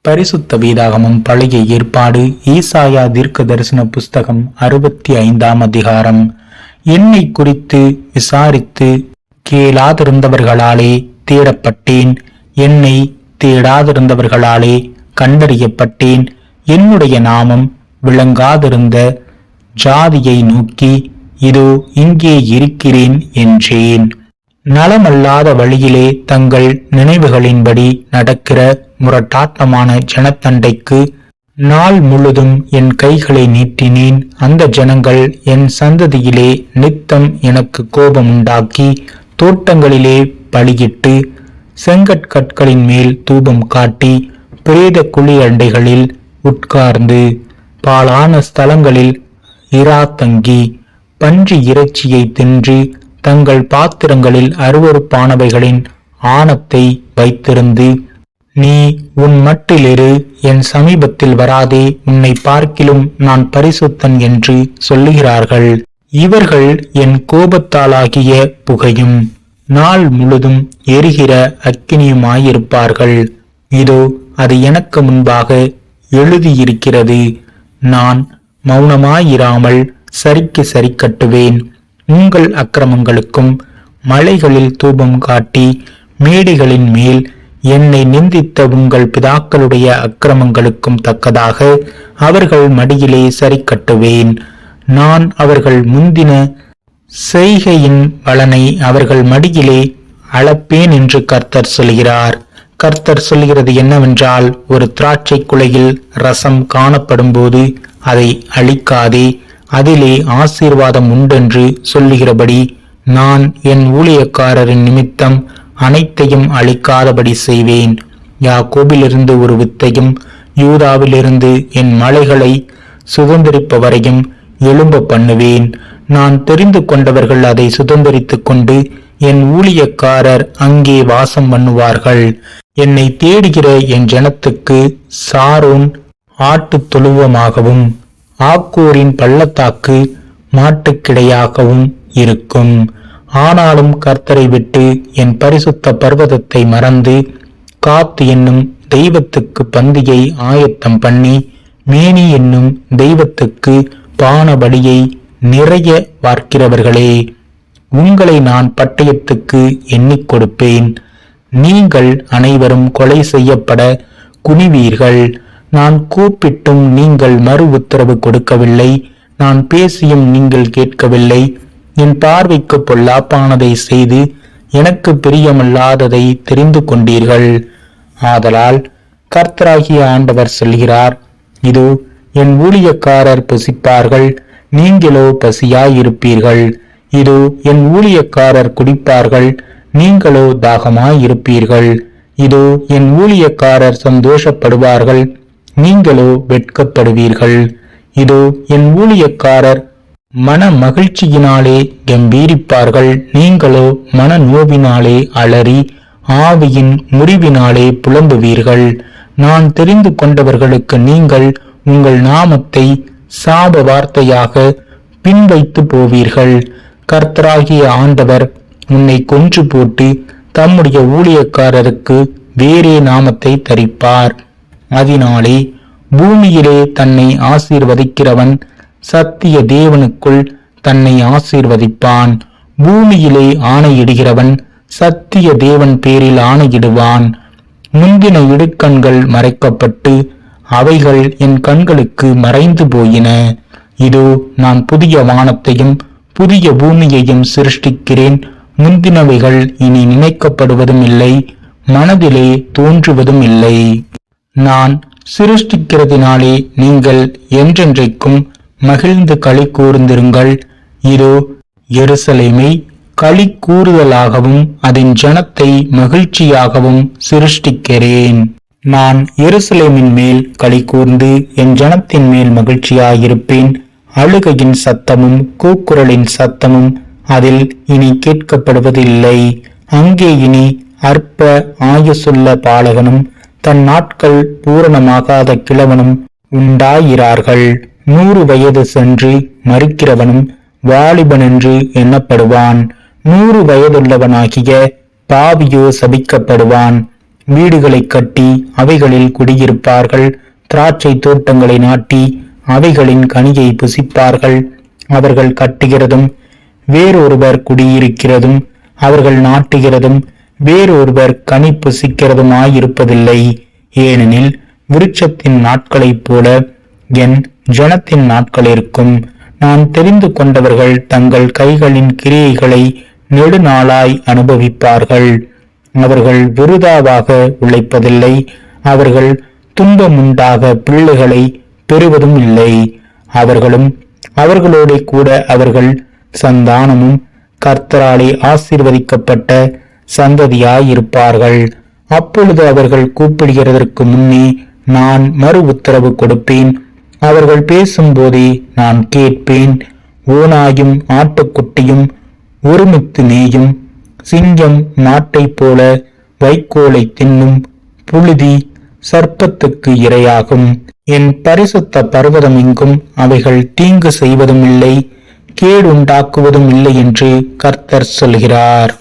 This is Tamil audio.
பரிசுத்த வேதாகமம் பழைய ஏற்பாடு ஈசாயா தீர்க்க தரிசன புஸ்தகம் 65ஆம் அதிகாரம். என்னை குறித்து விசாரித்து கேளாதிருந்தவர்களாலே தேடப்பட்டேன், என்னை தேடாதிருந்தவர்களாலே கண்டறியப்பட்டேன். என்னுடைய நாமம் விளங்காதிருந்த ஜாதியை நோக்கி, இதோ இங்கே இருக்கிறேன் என்றேன். நலமல்லாத வழியிலே தங்கள் நினைவுகளின்படி நடக்கிற முரட்டாட்டமான ஜனத்தண்டைக்கு நாள் முழுதும் என் கைகளை நீட்டினேன். அந்த ஜனங்கள் என் சந்ததியிலே நித்தம் எனக்கு கோபம் உண்டாக்கி தோட்டங்களிலே பலியிட்டு செங்கற்கற்களின் மேல் தூபம் காட்டி பிரேத குழி அண்டைகளில் உட்கார்ந்து பாழான ஸ்தலங்களில் இராத்தங்கி பன்றி இறைச்சியை தின்று தங்கள் பாத்திரங்களில் அருவருப்பானவைகளின் ஆணத்தை வைத்திருந்து, நீ உன் மட்டிலிரு, என் சமீபத்தில் வராதே, உன்னை பார்க்கிலும் நான் பரிசுத்தன் என்று சொல்லுகிறார்கள். இவர்கள் என் கோபத்தாலாகிய புகையும் நாள் முழுதும் எரிகிற அக்கினியுமாயிருப்பார்கள். இதோ அது எனக்கு முன்பாக எழுதியிருக்கிறது. நான் மௌனமாயிராமல் சரிக்கு சரி கட்டுவேன். உங்கள் அக்கிரமங்களுக்கும் மலைகளில் தூபம் காட்டி மேடைகளின் மேல் என்னை நிந்தித்த உங்கள் பிதாக்களுடைய அக்கிரமங்களுக்கும் தக்கதாக அவர்கள் மடியிலே சரி கட்டுவேன். நான் அவர்கள் முந்தின செய்கையின் பலனை அவர்கள் மடியிலே அளப்பேன் என்று கர்த்தர் சொல்கிறார். கர்த்தர் சொல்கிறது என்னவென்றால், ஒரு திராட்சை குலையில் ரசம் காணப்படும் போது அதை அழிக்காதே, அதிலே ஆசீர்வாதம் உண்டென்று சொல்லுகிறபடி நான் என் ஊழியக்காரரின் நிமித்தம் அனைத்தையும் அழிக்காதபடி செய்வேன். யாக்கோபிலிருந்து ஒரு வித்தையும் யூதாவிலிருந்து என் மலைகளை சுதந்திரிப்பவரையும் எழும்ப பண்ணுவேன். நான் தெரிந்து கொண்டவர்கள் அதை சுதந்திரித்துக் கொண்டு என் ஊழியக்காரர் அங்கே வாசம் பண்ணுவார்கள். என்னை தேடுகிற என் ஜனத்துக்கு சாரோன் ஆட்டு தொழுவமாகவும் ஆக்கூரின் பள்ளத்தாக்கு மாட்டுக்கிடையாகவும் இருக்கும். ஆனாலும் கர்த்தரை விட்டு என் பரிசுத்த பர்வதத்தை மறந்து காத்து என்னும் தெய்வத்துக்கு பந்தியை ஆயத்தம் பண்ணி மேனி என்னும் தெய்வத்துக்கு பான பலியை நிறைய பார்க்கிறவர்களே, உங்களை நான் பட்டயத்துக்கு எண்ணிக் கொடுப்பேன். நீங்கள் அனைவரும் கொலை செய்யப்பட குனிவீர்கள். நான் கூப்பிட்டும் நீங்கள் மறு உத்தரவு கொடுக்கவில்லை, நான் பேசியும் நீங்கள் கேட்கவில்லை. என் பார்வைக்கு பொல்லாப்பானதை செய்து எனக்கு பிரியமல்லாததை தெரிந்து கொண்டீர்கள். ஆதலால் கர்த்தராகிய ஆண்டவர் சொல்கிறார், இதோ என் ஊழியக்காரர் புசிப்பார்கள், நீங்களோ பசியாயிருப்பீர்கள். இதோ என் ஊழியக்காரர் குடிப்பார்கள், நீங்களோ தாகமாயிருப்பீர்கள். இதோ என் ஊழியக்காரர் சந்தோஷப்படுவார்கள், நீங்களோ வெட்கப்படுவீர்கள். இதோ என் ஊழியக்காரர் மன மகிழ்ச்சியினாலே கம்பீரிப்பார்கள், நீங்களோ மன நோவினாலே அலறி ஆவியின் முறிவினாலே புலம்புவீர்கள். நான் தெரிந்து கொண்டவர்களுக்கு நீங்கள் உங்கள் நாமத்தை சாப வார்த்தையாக பின்வைத்து போவீர்கள். கர்த்தராகிய ஆண்டவர் உன்னை கொன்று போட்டு தம்முடைய ஊழியக்காரருக்கு வேறே நாமத்தை தரிப்பார். அதனாலே பூமியிலே தன்னை ஆசீர்வதிக்கிறவன் சத்திய தேவனுக்குள் தன்னை ஆசீர்வதிப்பான். பூமியிலே ஆணையிடுகிறவன் சத்திய தேவன் பேரில் ஆணையிடுவான். முந்தின இடுக்கண்கள் மறைக்கப்பட்டு அவைகள் என் கண்களுக்கு மறைந்து போயின. இதோ நான் புதிய வானத்தையும் புதிய பூமியையும் சிருஷ்டிக்கிறேன். முந்தினவைகள் இனி நினைக்கப்படுவதும் இல்லை, மனதிலே தோன்றுவதும் இல்லை. நான் சிருஷ்டிக்கிறதினாலே நீங்கள் என்றென்றைக்கும் மகிழ்ந்து களி கூர்ந்திருங்கள். இதோ எருசலேமை களி கூறுதலாகவும் அதன் ஜனத்தை மகிழ்ச்சியாகவும் சிருஷ்டிக்கிறேன். நான் எருசலேமின் மேல் களி கூர்ந்து என் ஜனத்தின் மேல் மகிழ்ச்சியாயிருப்பேன். அழுகையின் சத்தமும் கூக்குரலின் சத்தமும் அதில் இனி கேட்கப்படுவதில்லை. அங்கே இனி அற்ப ஆயுசுள்ள பாலகனும் தன் நாட்கள் பூரணமாகாத கிழவனும் உண்டாயிரார்கள். 100 வயது சென்று மறிக்கிறவனும் வாலிபன் என்று எண்ணப்படுவான். 100 வயதுள்ளவனாகிய பாவியோ சபிக்கப்படுவான். வீடுகளை கட்டி அவைகளில் குடியிருப்பார்கள். திராட்சை தோட்டங்களை நாட்டி அவைகளின் கனியை புசிப்பார்கள். அவர்கள் கட்டுகிறதும் வேறொருவர் குடியிருக்கிறதும் அவர்கள் நாட்டுகிறதும் வேறொருவர் கனி புசிக்கிறதுமாயிருப்பதில்லை. ஏனெனில் விருட்சத்தின் நாட்களைப் போல என் ஜனத்தின் நாட்கள் இருக்கும். நான் தெரிந்து கொண்டவர்கள் தங்கள் கைகளின் கிரியைகளை நெடுநாளாய் அனுபவிப்பார்கள். அவர்கள் விருதாவாக உழைப்பதில்லை. அவர்கள் துன்பமுண்டாக பிள்ளைகளை பெறுவதும் இல்லை. அவர்களும் அவர்களோட கூட அவர்கள் சந்தானமும் கர்த்தராலே ஆசீர்வதிக்கப்பட்ட சந்ததியாயிருப்பார்கள். அப்பொழுது அவர்கள் கூப்பிடுகிறதற்கு முன்னே நான் மறு உத்தரவு கொடுப்பேன். அவர்கள் பேசும்போதே நான் கேட்பேன். ஓனாயும் ஆட்டுக்குட்டியும் ஒருமித்து மேயும். சிங்கம் மாட்டைப் போல வைக்கோலை தின்னும். புழுதி சர்ப்பத்துக்கு இரையாகும். என் பரிசுத்த பர்வதம் எங்கும் அவைகள் தீங்கு செய்வதும் இல்லை, கேடுண்டாக்குவதும் இல்லை என்று கர்த்தர் சொல்கிறார்.